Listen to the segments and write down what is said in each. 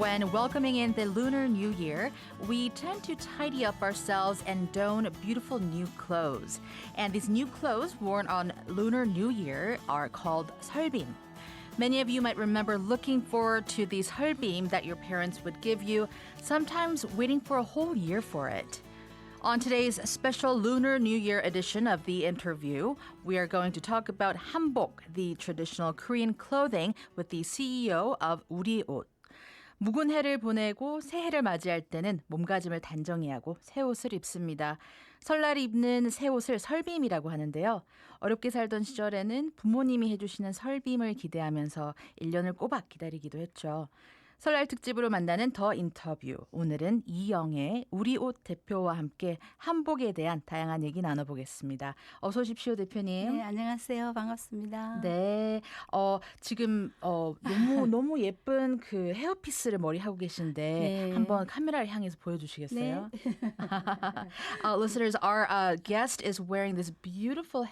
when welcoming in the Lunar New Year, we tend to tidy up ourselves and don beautiful new clothes. And these new clothes worn on Lunar New Year are called 설빔. Many of you might remember looking forward to these 설빔 that your parents would give you, sometimes waiting for a whole year for it. On today's special Lunar New Year edition of The Interview, we are going to talk about hanbok, the traditional Korean clothing, with the CEO of 우리 옷. 묵은 해를 보내고 새해를 맞이할 때는 몸가짐을 단정히 하고 새 옷을 입습니다. 설날 입는 새 옷을 설빔이라고 하는데요. 어렵게 살던 시절에는 부모님이 해주시는 설빔을 기대하면서 1년을 꼬박 기다리기도 했죠. 설날 특집으로 만나는 더 인터뷰. 오늘은 이영애 우리 옷 대표와 함께 한복에 대한 다양한 얘기 나눠보겠습니다. 어서 오십시오, 대표님. 네, 안녕하세요. 반갑습니다. 네, 지금 너무 예쁜 그 헤어피스를 머리 하고 계신데 네. 한번 카메라를 향해서 보여주시겠어요? 네. Listeners, our guest is wearing this beautiful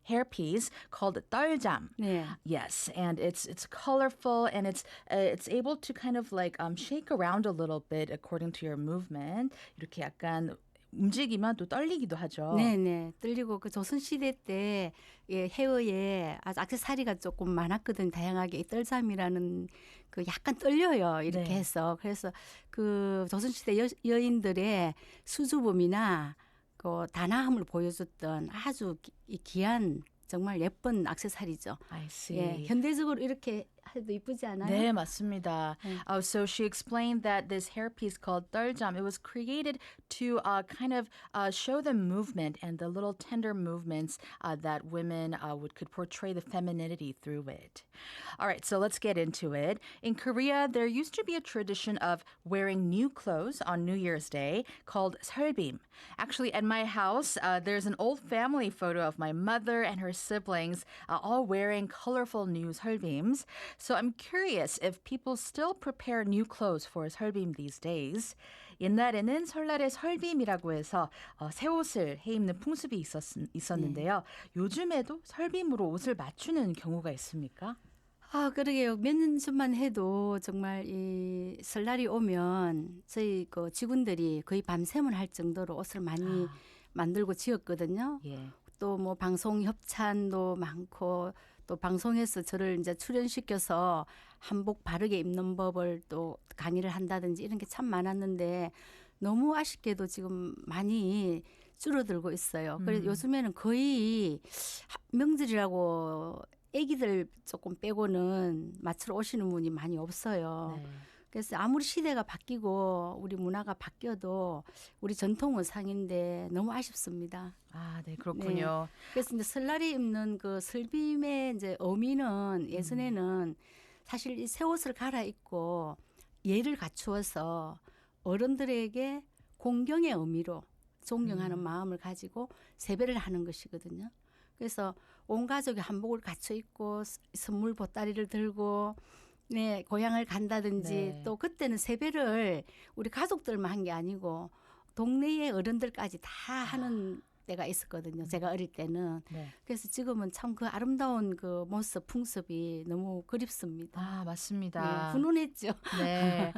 hairpiece called 떨잠. 네. Yes, and it's colorful and it's able to kind of like shake around a little bit according to your movement. 이렇게 약간 움직이면 또 떨리기도 하죠. 네네. 떨리고 그 조선시대 때 헤어에 아주 액세서리가 조금 많았거든. 다양하게 이 떨잠이라는 그 약간 떨려요. 이렇게 네. 해서. 그래서 그 조선시대 여인들의 수줍음이나 그 단아함을 보여줬던 아주 귀한 정말 예쁜 액세서리죠. I see. 예, 현대적으로 이렇게 해도 이쁘지 않아요? 네, 맞습니다. So she explained that this hairpiece called 떨잠, it was created to kind of show the movement and the little tender movements that women could portray the femininity through it. All right, so let's get into it. In Korea, there used to be a tradition of wearing new clothes on New Year's Day called 설빔. Actually, at my house, there's an old family photo of my mother and her siblings all wearing colorful new 설빔s. So I'm curious if people still prepare new clothes for 설빔 these days. 옛날에는 설날에 설빔이라고 해서 새 옷을 해 입는 풍습이 있었는데요. 요즘에도 설빔으로 옷을 맞추는 경우가 있습니까? 아, 그러게요. 몇 년 전만 해도 정말 이 설날이 오면 저희 그 직원들이 거의 밤샘을 할 정도로 옷을 많이 만들고 지었거든요. 예. 또 뭐 방송 협찬도 많고 또 방송에서 저를 이제 출연시켜서 한복 바르게 입는 법을 또 강의를 한다든지 이런 게 참 많았는데 너무 아쉽게도 지금 많이 줄어들고 있어요. 그래서 요즘에는 거의 명절이라고 애기들 조금 빼고는 맞추러 오시는 분이 많이 없어요. 네. 그래서 아무리 시대가 바뀌고 우리 문화가 바뀌어도 우리 전통 의상인데 너무 아쉽습니다. 아, 네, 그렇군요. 네. 그래서 이제 설날에 입는 그 설빔의 이제 의미는 예전에는 사실 이 새 옷을 갈아입고 예를 갖추어서 어른들에게 공경의 의미로 존경하는 마음을 가지고 세배를 하는 것이거든요. 그래서 온 가족이 한복을 갖춰 입고 선물 보따리를 들고 네, 고향을 간다든지 네. 또 그때는 세배를 우리 가족들만 한 게 아니고 동네의 어른들까지 다 하는 때가 있었거든요. 제가 어릴 때는. 네. 그래서 지금은 참 그 아름다운 그 모습, 풍습이 너무 그립습니다. 아, 맞습니다. 네, 훈훈했죠. 네.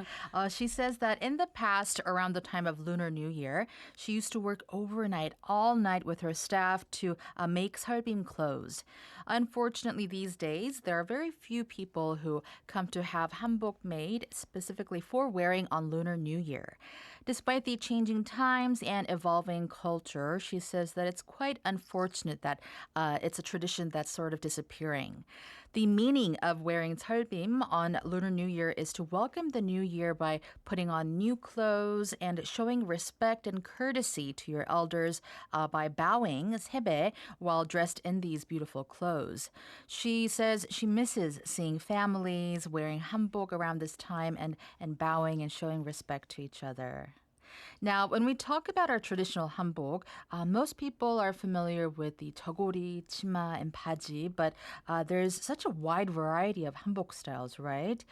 She says that in the past, around the time of Lunar New Year, she used to work overnight, all night with her staff to make 설빔 clothes. Unfortunately, these days, there are very few people who come to have hanbok made specifically for wearing on Lunar New Year. Despite the changing times and evolving culture, she says that it's quite unfortunate that it's a tradition that's sort of disappearing. The meaning of wearing 설빔 on Lunar New Year is to welcome the new year by putting on new clothes and showing respect and courtesy to your elders by bowing, 세배, while dressed in these beautiful clothes. She says she misses seeing families wearing hanbok around this time and bowing and showing respect to each other. Now, when we talk about our traditional hanbok, most people are familiar with the 저고리, 치마, and 바지, but there's such a wide variety of hanbok styles, right?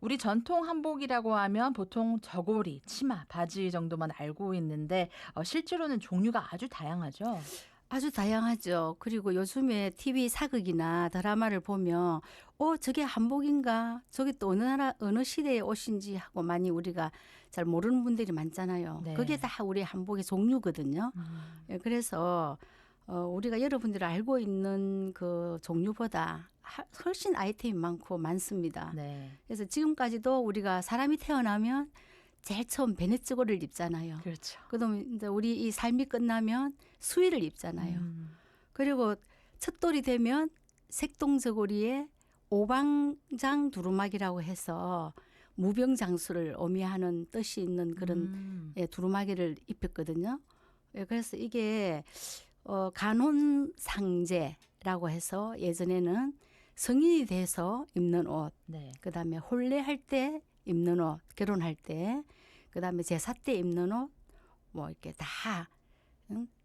우리 전통 한복이라고 하면 보통 저고리, 치마, 바지 정도만 알고 있는데 실제로는 종류가 아주 다양하죠. 아주 다양하죠. 그리고 요즘에 TV 사극이나 드라마를 보면 저게 한복인가? 저게 또 어느 나라 어느 시대의 옷인지 하고 많이 우리가 잘 모르는 분들이 많잖아요. 네. 그게 다 우리 한복의 종류거든요. 예, 그래서 우리가 여러분들이 알고 있는 그 종류보다 훨씬 아이템이 많고 많습니다. 네. 그래서 지금까지도 우리가 사람이 태어나면 제일 처음 베네츠고를 입잖아요. 그렇죠. 그다음에 이제 우리 이 삶이 끝나면 수의를 입잖아요. 그리고 첫돌이 되면 색동저고리에 오방장 두루마기라고 해서 무병장수를 의미하는 뜻이 있는 그런 예, 두루마기를 입혔거든요. 예, 그래서 이게 간혼상제라고 해서 예전에는 성인이 돼서 입는 옷, 네. 그다음에 혼례할 때 입는 옷, 결혼할 때, 그다음에 제사 때 입는 옷, 뭐 이렇게 다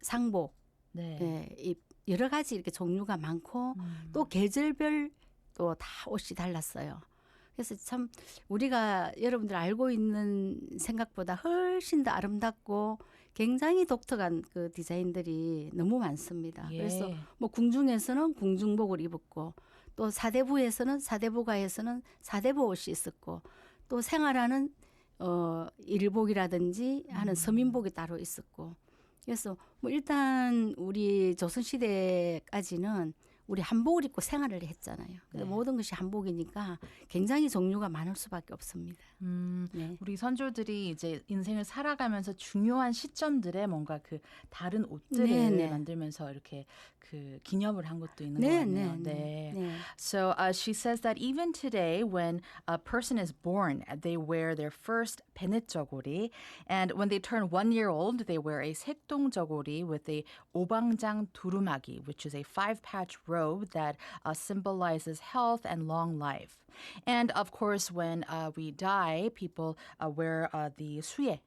상복, 네. 예, 여러 가지 이렇게 종류가 많고 또 계절별 또 다 옷이 달랐어요. 그래서 참 우리가 여러분들 알고 있는 생각보다 훨씬 더 아름답고 굉장히 독특한 그 디자인들이 너무 많습니다. 예. 그래서 뭐 궁중에서는 궁중복을 입었고 또 사대부에서는 사대부가에서는 사대부 옷이 있었고 또 생활하는 일복이라든지 하는 서민복이 따로 있었고 그래서 뭐 일단 우리 조선시대까지는 우리 한복을 입고 생활을 했잖아요. 네. 모든 것이 한복이니까 굉장히 종류가 많을 수밖에 없습니다. 네. 우리 선조들이 이제 인생을 살아가면서 중요한 시점들에 뭔가 그 다른 옷들을 네, 네. 만들면서 이렇게 그 기념을 한 것도 있는 것 네, 같네요. 네, 네. So she says that even today, when a person is born, they wear their first penetjogori, and when they turn 1 year old, they wear a sekdongjogori with a 오방장 두루마기, which is a 5-patch robe that symbolizes health and long life. And of course, when we die, people wear the 수예.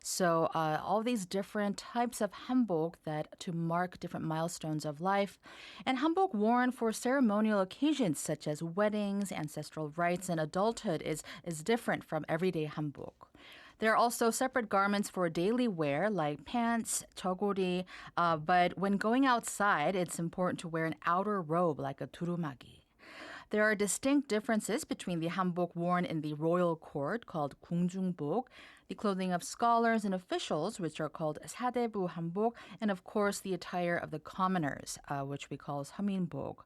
So all these different types of hanbok that to mark different milestones of life, and hanbok worn for ceremonial occasions such as weddings, ancestral rites, and adulthood is different from everyday hanbok. There are also separate garments for daily wear like pants, chogori, but when going outside, it's important to wear an outer robe like a turumagi. There are distinct differences between the hanbok worn in the royal court, called 궁중복, the clothing of scholars and officials, which are called 사대부 hanbok, and of course the attire of the commoners, which we call 서민복.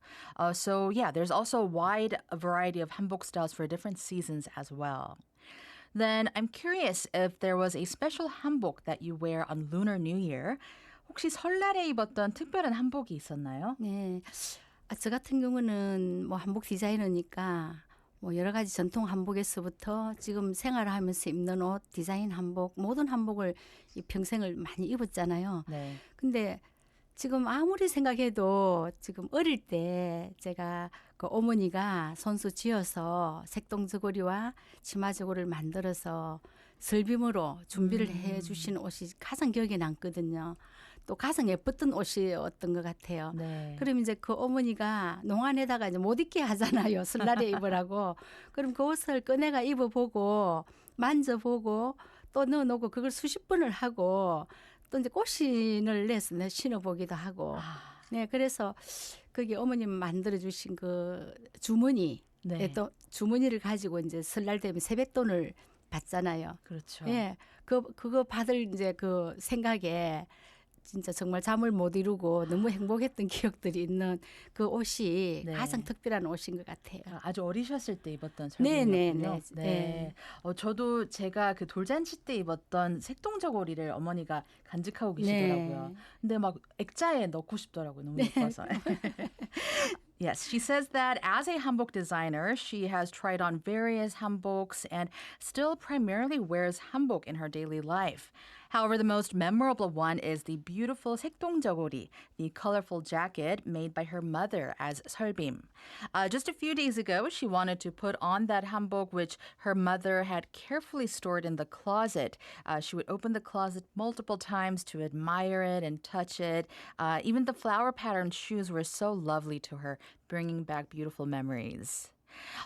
So yeah, there's also a wide variety of hanbok styles for different seasons as well. Then I'm curious if there was a special hanbok that you wear on Lunar New Year. 혹시 설날에 입었던 특별한 한복이 있었나요? 네. 저 같은 경우는 뭐 한복 디자이너니까 뭐 여러 가지 전통 한복에서부터 지금 생활하면서 입는 옷, 디자인 한복, 모든 한복을 이 평생을 많이 입었잖아요. 네. 근데 지금 아무리 생각해도 지금 어릴 때 제가 그 어머니가 손수 지어서 색동저고리와 치마저고리를 만들어서 설빔으로 준비를 해 주신 옷이 가장 기억에 남거든요. 또 가장 예뻤던 옷이었던 것 같아요. 네. 그럼 이제 그 어머니가 농안에다가 이제 못 입게 하잖아요. 설날에 입으라고. 그럼 그 옷을 꺼내가 입어보고 만져보고 또 넣어놓고 그걸 수십 번을 하고 또 이제 꽃신을 내서 신어보기도 하고. 네, 그래서 그게 어머님 만들어주신 그 주머니, 네. 또 주머니를 가지고 이제 설날 되면 세뱃돈을 받잖아요. 그렇죠. 예, 그거 받을 이제 그 생각에 진짜 정말 잠을 못 이루고 너무 행복했던 기억들이 있는 그 옷이 네. 가장 특별한 옷인 것 같아요. 아주 어리셨을 때 입었던 네, 네, 설빔이었군요. 네. 네. 저도 제가 그 돌잔치 때 입었던 색동저고리를 어머니가 간직하고 계시더라고요. 네. 근데 막 액자에 넣고 싶더라고요. 너무 예뻐서. Yes, she says that as a hanbok designer, she has tried on various hanboks and still primarily wears hanbok in her daily life. However, the most memorable one is the beautiful 색동저고리, the colorful jacket made by her mother as 설빔. Just a few days ago, she wanted to put on that hanbok which her mother had carefully stored in the closet. She would open the closet multiple times to admire it and touch it. Even the flower patterned shoes were so lovely to her, bringing back beautiful memories.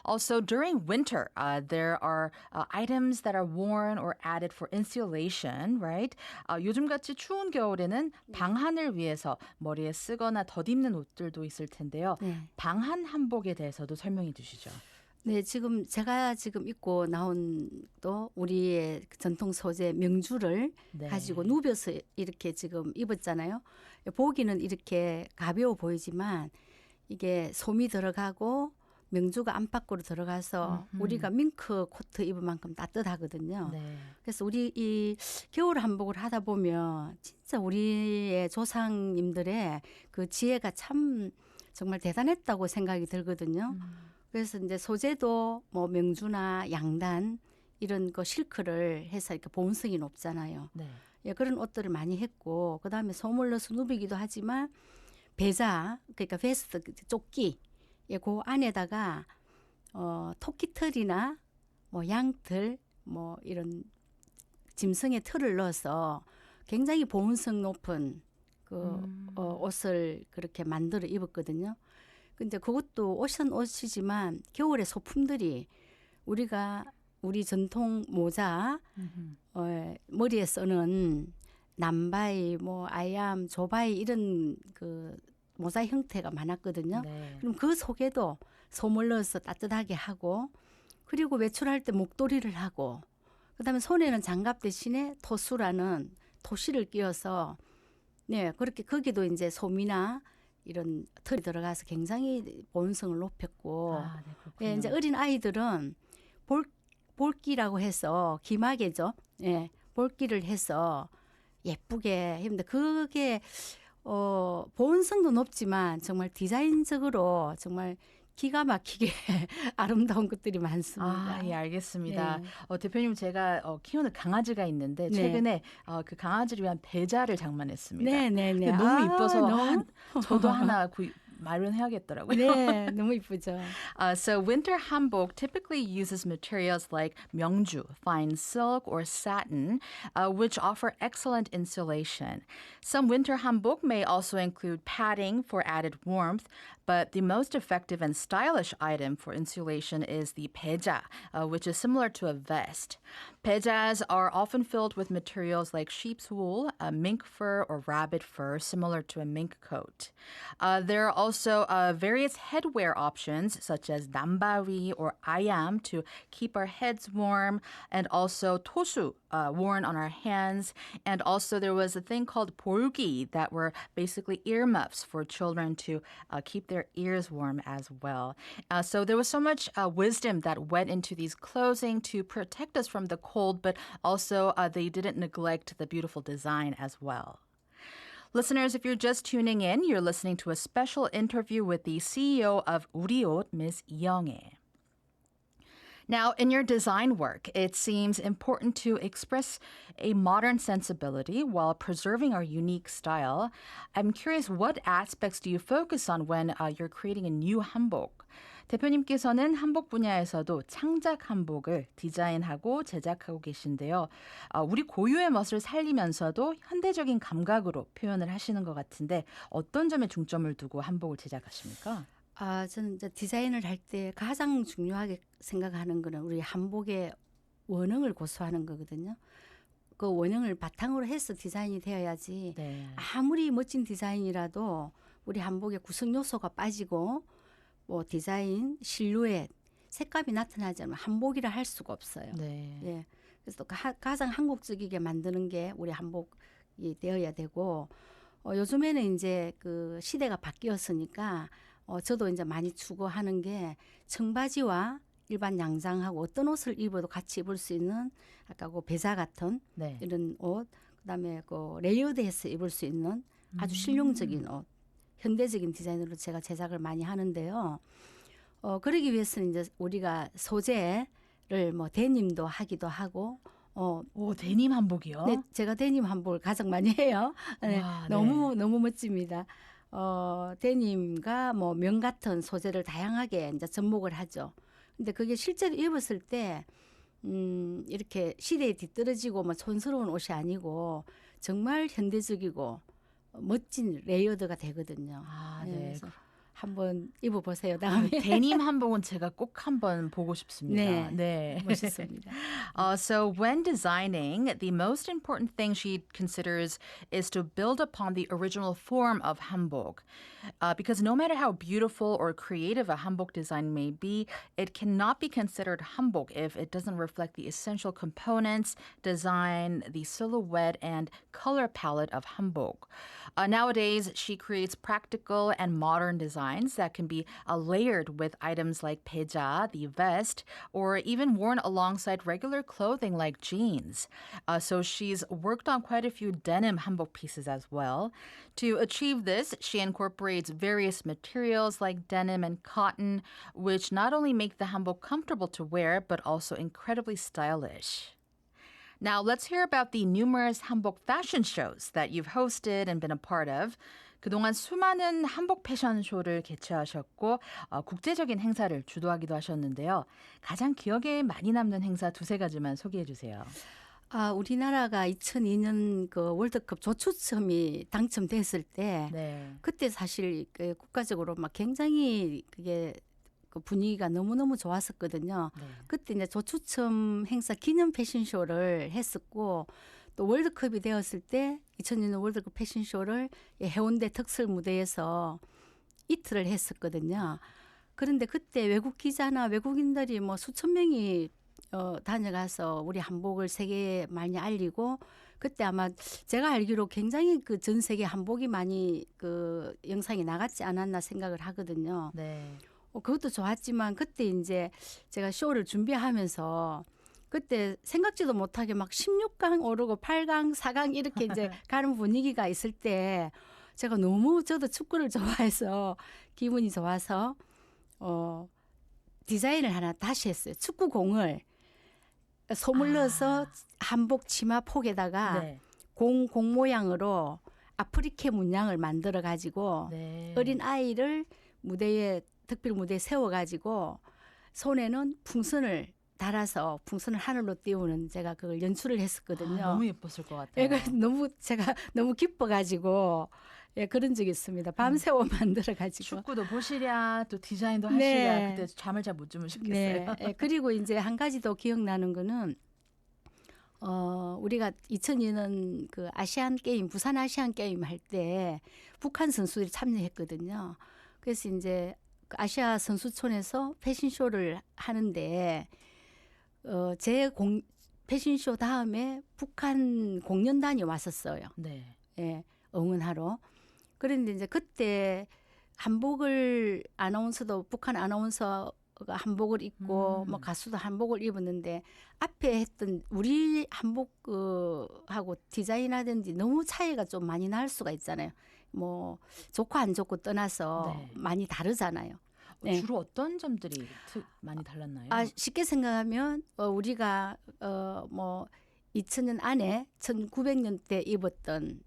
Also, during winter, there are items that are worn or added for insulation, right? 요즘같이 추운 겨울에는 방한을 위해서 머리에 쓰거나 덧입는 옷들도 있을 텐데요. 네. 방한 한복에 대해서도 설명해 주시죠. 네, 지금 제가 지금 입고 나온 또 우리의 그 전통 소재 명주를 네. 가지고 누벼서 이렇게 지금 입었잖아요. 보기는 이렇게 가벼워 보이지만 이게 솜이 들어가고 명주가 안팎으로 들어가서 우리가 밍크 코트 입은 만큼 따뜻하거든요. 네. 그래서 우리 이 겨울 한복을 하다 보면 진짜 우리의 조상님들의 그 지혜가 참 정말 대단했다고 생각이 들거든요. 그래서 이제 소재도 뭐 명주나 양단 이런 거 실크를 해서 이렇게 보온성이 높잖아요. 네. 예, 그런 옷들을 많이 했고 그다음에 솜을 넣어서 누비기도 하지만 배자 그러니까 베스트 조끼 예, 그 안에다가 토끼털이나 뭐 양털 뭐 이런 짐승의 털을 넣어서 굉장히 보온성 높은 그 옷을 그렇게 만들어 입었거든요. 근데 그것도 옷은 옷이지만 겨울에 소품들이 우리가 우리 전통 모자 머리에 쓰는 남바이 뭐 아이암 조바이 이런 그 모자 형태가 많았거든요. 네. 그럼 그 속에도 솜을 넣어서 따뜻하게 하고 그리고 외출할 때 목도리를 하고 그다음에 손에는 장갑 대신에 토수라는 토시를 끼워서 네 그렇게 거기도 이제 솜이나 이런 털이 들어가서 굉장히 보온성을 높였고 아, 네, 그렇군요. 예, 이제 어린 아이들은 볼기라고 해서 기마개죠. 예, 볼기를 해서 예쁘게 했는데 그게 보온성도 높지만 정말 디자인적으로 정말 기가 막히게 아름다운 것들이 많습니다. 아, 예, 알겠습니다. 네. 대표님, 제가 키우는 강아지가 있는데 네. 최근에 그 강아지를 위한 배자를 장만했습니다. 네네네. 근데 너무 이뻐서 너무 저도 하나 마련해야겠더라고요. 네, 너무 이쁘죠. So winter hanbok typically uses materials like myeongju, fine silk, or satin, which offer excellent insulation. Some winter hanbok may also include padding for added warmth, but the most effective and stylish item for insulation is the peja, which is similar to a vest. Pejas are often filled with materials like sheep's wool, mink fur, or rabbit fur, similar to a mink coat. There are also various headwear options, such as nambawi or ayam, to keep our heads warm, and also tosu, worn on our hands. And also there was a thing called 볼기 that were basically earmuffs for children to keep their ears warm as well. So there was so much wisdom that went into these clothing to protect us from the cold, but also they didn't neglect the beautiful design as well. Listeners, if you're just tuning in, you're listening to a special interview with the CEO of 우리옷, Ms. Younghae. Now, in your design work, it seems important to express a modern sensibility while preserving our unique style. I'm curious, what aspects do you focus on when you're creating a new hanbok? 대표님께서는 한복 분야에서도 창작 한복을 디자인하고 제작하고 계신데요. 우리 고유의 멋을 살리면서도 현대적인 감각으로 표현을 하시는 것 같은데 어떤 점에 중점을 두고 한복을 제작하십니까? 저는 이제 디자인을 할 때 가장 중요하게 생각하는 거는 우리 한복의 원형을 고수하는 거거든요. 그 원형을 바탕으로 해서 디자인이 되어야지 네. 아무리 멋진 디자인이라도 우리 한복의 구성 요소가 빠지고 뭐 디자인, 실루엣, 색감이 나타나지 않으면 한복이라 할 수가 없어요. 네. 예. 그래서 또 가장 한국적이게 만드는 게 우리 한복이 되어야 되고 요즘에는 이제 그 시대가 바뀌었으니까 저도 이제 많이 추구하는 게 청바지와 일반 양장하고 어떤 옷을 입어도 같이 입을 수 있는 아까 그 배자 같은 네. 이런 옷, 그다음에 그 레이어드해서 입을 수 있는 아주 실용적인 옷, 현대적인 디자인으로 제가 제작을 많이 하는데요. 그러기 위해서는 이제 우리가 소재를 뭐 데님도 하기도 하고. 오, 데님 한복이요? 네, 제가 데님 한복을 가장 많이 해요. 네, 와, 네. 너무 멋집니다. 데님과 뭐 면 같은 소재를 다양하게 이제 접목을 하죠. 근데 그게 실제로 입었을 때 이렇게 시대에 뒤떨어지고 뭐 촌스러운 옷이 아니고 정말 현대적이고 멋진 레이어드가 되거든요. 아, 네, 네. 그래서 한번 입어보세요. 다음에. 데님 한복은 제가 꼭 한번 보고 싶습니다. 네, 네. 멋있습니다. So when designing, the most important thing she considers is to build upon the original form of hanbok. Because no matter how beautiful or creative a hanbok design may be, it cannot be considered hanbok if it doesn't reflect the essential components, design, the silhouette, and color palette of hanbok. Nowadays, she creates practical and modern designs that can be layered with items like peja, the vest, or even worn alongside regular clothing like jeans. So she's worked on quite a few denim hanbok pieces as well. To achieve this, she incorporates various materials like denim and cotton, which not only make the hanbok comfortable to wear, but also incredibly stylish. Now, let's hear about the numerous hanbok fashion shows that you've hosted and been a part of. 그동안 수많은 한복 패션쇼를 개최하셨고 국제적인 행사를 주도하기도 하셨는데요. 가장 기억에 많이 남는 행사 두세 가지만 소개해 주세요. 우리나라가 2002년 그 월드컵 조추첨이 당첨됐을 때 네. 그때 사실 그 국가적으로 막 굉장히 그게 그 분위기가 너무너무 좋았었거든요. 네. 그때 이제 조추첨 행사 기념 패션쇼를 했었고 또 월드컵이 되었을 때 2002년 월드컵 패션쇼를 해운대 특설 무대에서 이틀을 했었거든요. 그런데 그때 외국 기자나 외국인들이 뭐 수천 명이 다녀가서 우리 한복을 세계에 많이 알리고 그때 아마 제가 알기로 굉장히 그 전 세계 한복이 많이 그 영상이 나갔지 않았나 생각을 하거든요. 네. 그것도 좋았지만 그때 이제 제가 쇼를 준비하면서 그때 생각지도 못하게 막 16강 오르고 8강, 4강 이렇게 이제 가는 분위기가 있을 때 제가 너무 저도 축구를 좋아해서 기분이 좋아서 디자인을 하나 다시 했어요. 축구공을 솜을 넣어서 한복 치마 폭에다가 네. 공 모양으로 아프리케 문양을 만들어 가지고 네. 어린 아이를 무대에 특별 무대에 세워가지고 손에는 풍선을 달아서 풍선을 하늘로 띄우는 제가 그걸 연출을 했었거든요. 너무 예뻤을 것 같아요. 제가 너무 기뻐가지고 그런 적이 있습니다. 밤새워 만들어가지고. 축구도 보시랴 또 디자인도 하시랴 네. 그때 잠을 잘 못 주무셨겠어요. 네. 그리고 이제 한 가지 더 기억나는 거는 우리가 2002년 그 아시안 게임 부산 아시안 게임 할 때 북한 선수들이 참여했거든요. 그래서 이제 그 아시아 선수촌에서 패션쇼를 하는데 제 패션쇼 다음에 북한 공연단이 왔었어요. 네. 예, 응원하러. 그런데 이제 그때 한복을 아나운서도 북한 아나운서가 한복을 입고 뭐 가수도 한복을 입었는데 앞에 했던 우리 한복 하고 디자인하든지 너무 차이가 좀 많이 날 수가 있잖아요. 뭐 좋고 안 좋고 떠나서 네. 많이 다르잖아요. 네. 주로 어떤 점들이 많이 달랐나요? 쉽게 생각하면 우리가 뭐 2000년 안에 1900년대 입었던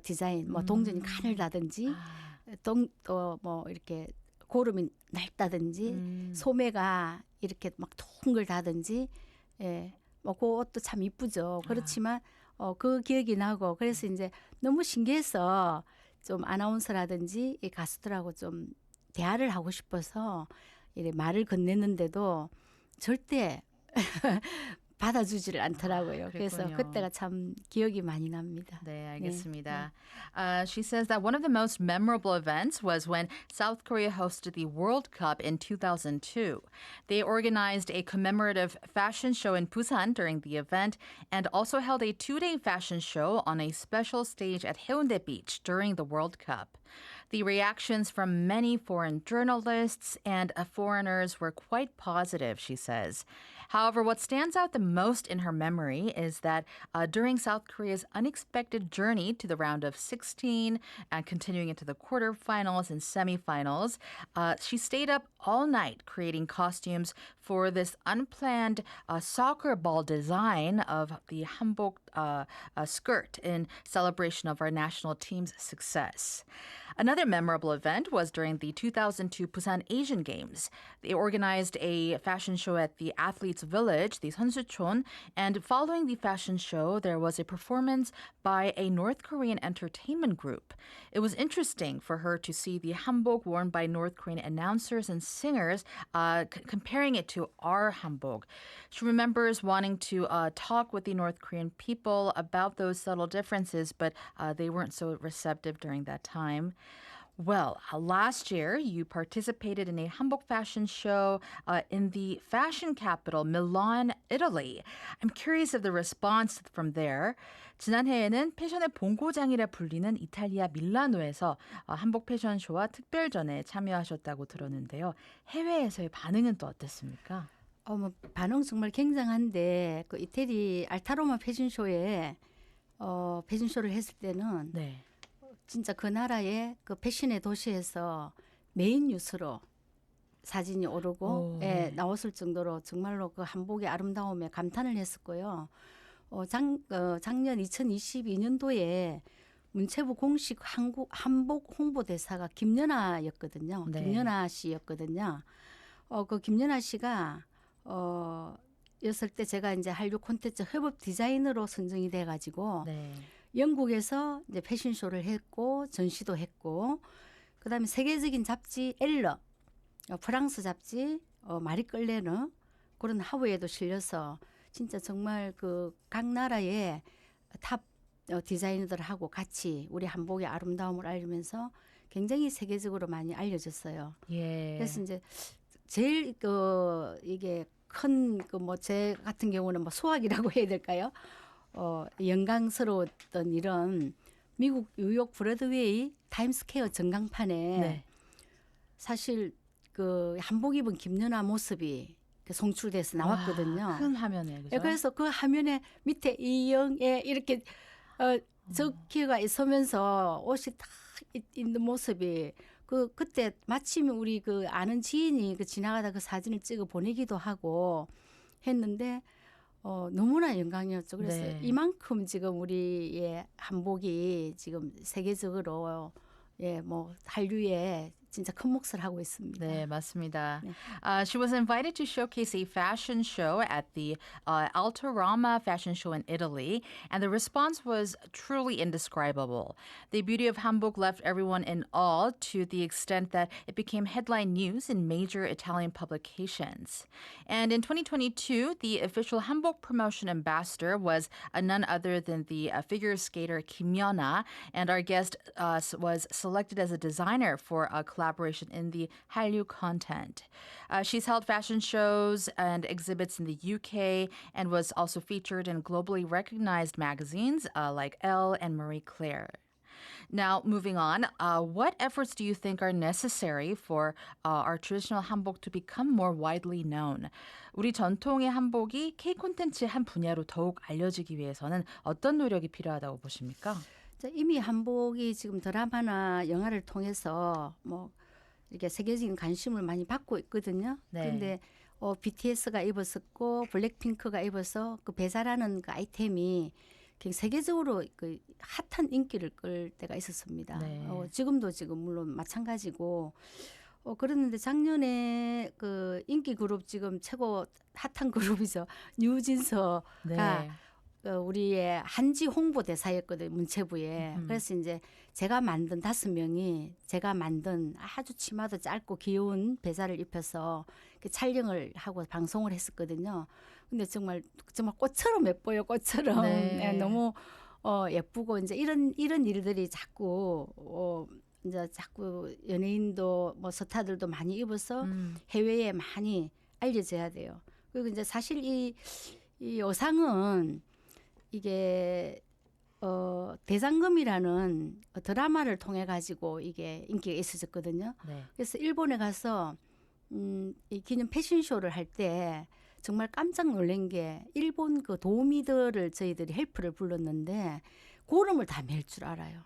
디자인, 뭐 동전이 가늘다든지 또 뭐 이렇게 고름이 넓다든지 소매가 이렇게 막 동글다든지, 뭐 그것도 참 이쁘죠. 그렇지만 그 기억이 나고 그래서 이제 너무 신기해서 좀 아나운서라든지 이 가수들하고 좀 대화를 하고 싶어서 이래 말을 건넸는데도 절대 받아주지를 않더라고요. 그래서 그랬군요. 그때가 참 기억이 많이 납니다. 네, 알겠습니다. She says that one of the most memorable events was when South Korea hosted the World Cup in 2002. They organized a commemorative fashion show in Busan during the event and also held a 2-day fashion show on a special stage at Haeundae Beach during the World Cup. The reactions from many foreign journalists and foreigners were quite positive, she says. However, what stands out the most in her memory is that during South Korea's unexpected journey to the round of 16 and continuing into the quarterfinals and semifinals, she stayed up all night creating costumes for this unplanned soccer ball design of the hanbok skirt in celebration of our national team's success. Another memorable event was during the 2002 Busan Asian Games. They organized a fashion show at the Athletes Village, the Seonsucheon, and following the fashion show, there was a performance by a North Korean entertainment group. It was interesting for her to see the hanbok worn by North Korean announcers and singers, comparing it to our hanbok. She remembers wanting to talk with the North Korean people about those subtle differences, but they weren't so receptive during that time. Well, last year you participated in a hanbok fashion show in the fashion capital, Milan, Italy. I'm curious of the response from there. 지난해에는 패션의 본고장이라 불리는 이탈리아 밀라노에서 한복 패션쇼와 특별전에 참여하셨다고 들었는데요. 해외에서의 반응은 또 어땠습니까? 뭐 반응 정말 굉장한데 그 이태리 알타로마 패션쇼에 패션쇼를 했을 때는 네. 진짜 그 나라의 그 패션의 도시에서 메인 뉴스로 사진이 오르고 네. 나왔을 정도로 정말로 그 한복의 아름다움에 감탄을 했었고요. 작년 2022년도에 문체부 공식 한복 홍보대사가 김연아였거든요. 네. 김연아 씨였거든요. 그 김연아 씨가 였을 때 제가 이제 한류 콘텐츠 협업 디자이너로 선정이 돼가지고 네. 영국에서 이제 패션쇼를 했고 전시도 했고 그다음에 세계적인 잡지 엘러, 프랑스 잡지 마리끌레르 그런 하부에도 실려서 진짜 정말 그 각 나라의 탑 디자이너들하고 같이 우리 한복의 아름다움을 알리면서 굉장히 세계적으로 많이 알려졌어요. 예. 그래서 이제 제일 이게 큰 뭐 제 같은 경우는 뭐 수학이라고 해야 될까요? 영광스러웠던 일은 미국 뉴욕 브로드웨이 타임스퀘어 전광판에 네. 사실 그 한복 입은 김연아 모습이 송출돼서 나왔거든요. 와, 큰 화면에 그죠? 그래서 그 화면에 밑에 이영애 이렇게 적혀가 있으면서 옷이 딱 있는 모습이 그때 마침 우리 그 아는 지인이 그 지나가다 그 사진을 찍어 보내기도 하고 했는데 너무나 영광이었죠. 그래서 네. 이만큼 지금 우리의 한복이 지금 세계적으로 뭐 한류에 진짜 큰 몫을 하고 있습니다. 네, 맞습니다. 네. She was invited to showcase a fashion show at the Altarama Fashion Show in Italy, and the response was truly indescribable. The beauty of hanbok left everyone in awe to the extent that it became headline news in major Italian publications. And in 2022, the official hanbok promotion ambassador was none other than the figure skater Kim Yeona, and our guest was selected as a designer for a collaboration in the Hallyu content. She's held fashion shows and exhibits in the UK and was also featured in globally recognized magazines like Elle and Marie Claire. Now, moving on, what efforts do you think are necessary for our traditional hanbok to become more widely known? 우리 전통의 한복이 K 콘텐츠의 한 분야로 더욱 알려지기 위해서는 어떤 노력이 필요하다고 보십니까? 이미 한복이 지금 드라마나 영화를 통해서 뭐 이렇게 세계적인 관심을 많이 받고 있거든요. 네. 그런데 BTS가 입었었고 블랙핑크가 입어서 그 배사라는 그 아이템이 세계적으로 그 핫한 인기를 끌 때가 있었습니다. 네. 지금도 지금 물론 마찬가지고 그랬는데 작년에 그 인기 그룹 지금 최고 핫한 그룹이죠. 뉴진스가 네. 우리의 한지 홍보대사였거든요. 문체부에. 그래서 이제 제가 만든 5명이 제가 만든 아주 치마도 짧고 귀여운 배사를 입혀서 촬영을 하고 방송을 했었거든요. 근데 정말 꽃처럼 예뻐요. 꽃처럼. 네. 너무 예쁘고 이제 이런 일들이 자꾸 이제 자꾸 연예인도 뭐 스타들도 많이 입어서 해외에 많이 알려져야 돼요. 그리고 이제 사실 이 의상은 이게 대장금이라는 드라마를 통해 가지고 이게 인기가 있어졌거든요. 네. 그래서 일본에 가서 이 기념 패션쇼를 할 때 정말 깜짝 놀란 게 일본 그 도우미들을 저희들이 헬프를 불렀는데 고름을 다 맬 줄 알아요.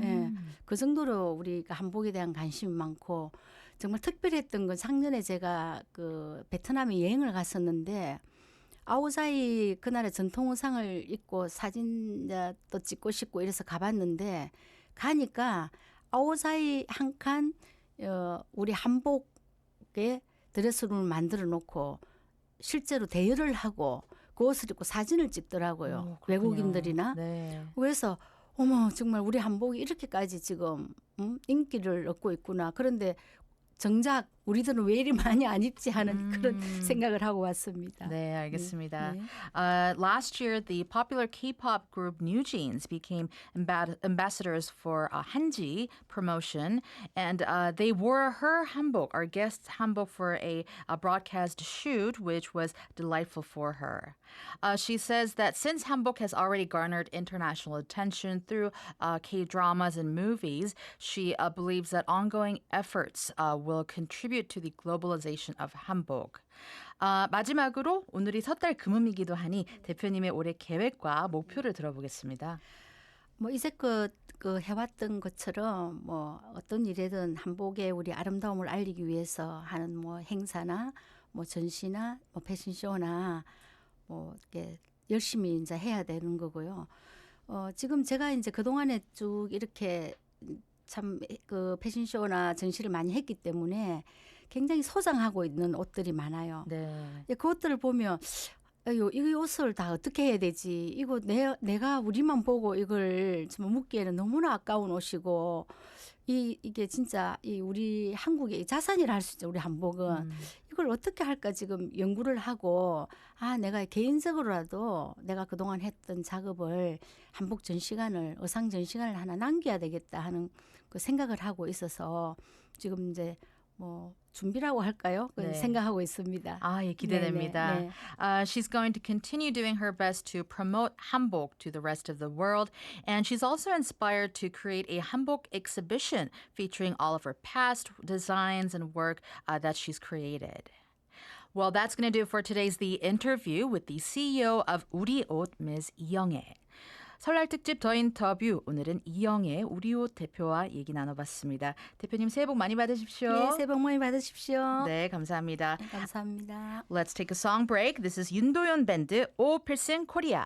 예, 그 정도로 우리가 한복에 대한 관심이 많고 정말 특별했던 건 작년에 제가 그 베트남에 여행을 갔었는데 아오자이 그날의 전통 의상을 입고 사진도 찍고 싶고 이래서 가봤는데 가니까 아오사이 한 칸 우리 한복에 드레스룸을 만들어 놓고 실제로 대여를 하고 그 옷을 입고 사진을 찍더라고요. 그렇군요. 외국인들이나. 네. 그래서 어머 정말 우리 한복이 이렇게까지 지금 인기를 얻고 있구나. 그런데 정작 우리들은 왜 이리 많이 안 입지 하는 그런 생각을 하고 왔습니다. 네, 알겠습니다. 네. Last year, the popular K-pop group New Jeans became ambassadors for Hanji promotion, and they wore her hanbok, our guest's hanbok, for a broadcast shoot, which was delightful for her. She says that since hanbok has already garnered international attention through K-dramas and movies, she believes that ongoing efforts will contribute to the globalization of hanbok. 마지막으로 오늘이 섣달 금음이기도 하니 대표님의 올해 계획과 목표를 들어보겠습니다. 뭐 이제껏 그 해왔던 것처럼 뭐 어떤 일이든 한복의 우리 아름다움을 알리기 위해서 하는 뭐 행사나 뭐 전시나 뭐 패션쇼나 뭐 이렇게 열심히 이제 해야 되는 거고요. 지금 제가 이제 그 동안에 쭉 이렇게 참 그 패션쇼나 전시를 많이 했기 때문에 굉장히 소장하고 있는 옷들이 많아요. 네. 그 옷들을 보면 이 옷을 다 어떻게 해야 되지? 이거 내가 우리만 보고 이걸 정말 묻기에는 너무나 아까운 옷이고 이게 진짜 이 우리 한국의 자산이라 할 수 있죠. 우리 한복은 이걸 어떻게 할까 지금 연구를 하고 내가 개인적으로라도 내가 그동안 했던 작업을 한복 전시관을 의상 전시관을 하나 남겨야 되겠다 하는 그 생각을 하고 있어서 지금 이제 뭐 준비라고 할까요? 네. 생각하고 있습니다. 예, 기대됩니다. 네, 네. She's going to continue doing her best to promote hanbok to the rest of the world, and she's also inspired to create a hanbok exhibition featuring all of her past designs and work that she's created. Well, that's going to do it for today's The Interview with the CEO of 우리옷, Ms. 이영애. 설날 특집 더 인터뷰. 오늘은 이영애 우리옷 대표와 얘기 나눠봤습니다. 대표님 새해 복 많이 받으십시오. 네, 새해 복 많이 받으십시오. 네, 감사합니다. 감사합니다. Let's take a song break. This is 윤도현 밴드 오 필승 코리아.